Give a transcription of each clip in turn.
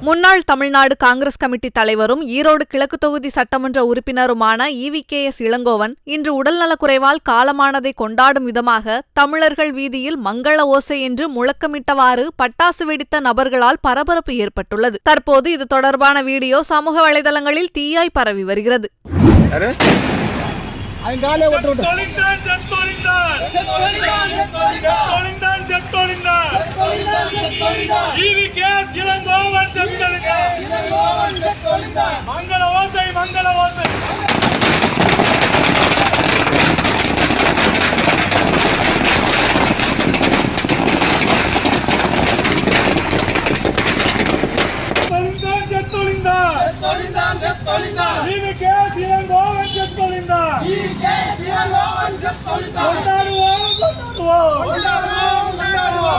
முன்னாள் தமிழ்நாடு காங்கிரஸ் கமிட்டி தலைவரும் ஈரோடு கிழக்கு தொகுதி சட்டமன்ற உறுப்பினருமான EVKS இளங்கோவன் இன்று உடல்நலக்குறைவால் காலமானதை கொண்டாடும் விதமாக தமிழர்கள் வீதியில் மங்கள ஓசை என்று முழக்கமிட்டவாறு பட்டாசு வெடித்த நபர்களால் பரபரப்பு ஏற்பட்டுள்ளது. தற்போது இது தொடர்பான வீடியோ சமூக வலைதளங்களில் தீயாய் பரவி வருகிறது. மங்கள ஓசை மங்கள ஓசை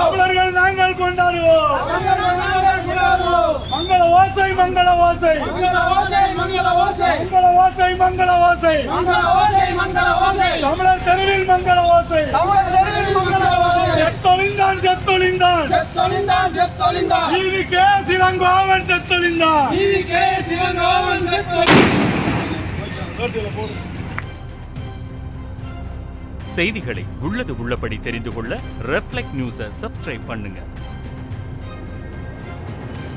தமிழர்கள் நாங்கள் கொண்டாடுவோம். மங்கள ஓசை மங்கள ஓசை மங்கள ஓசை மங்கள ஓசை மங்கள ஓசை தமிழர் தெருவில் மங்கள ஓசை செத்தொழிந்தான் செத்தொழிந்தான் EVKS இளங்கோவன் செத்தொழிந்தான். செய்திகளை உள்ளது உள்ளபடி தெரிந்து கொள்ள ரெஃப்ளெக்ட் நியூஸை சப்ஸ்கிரைப் பண்ணுங்க.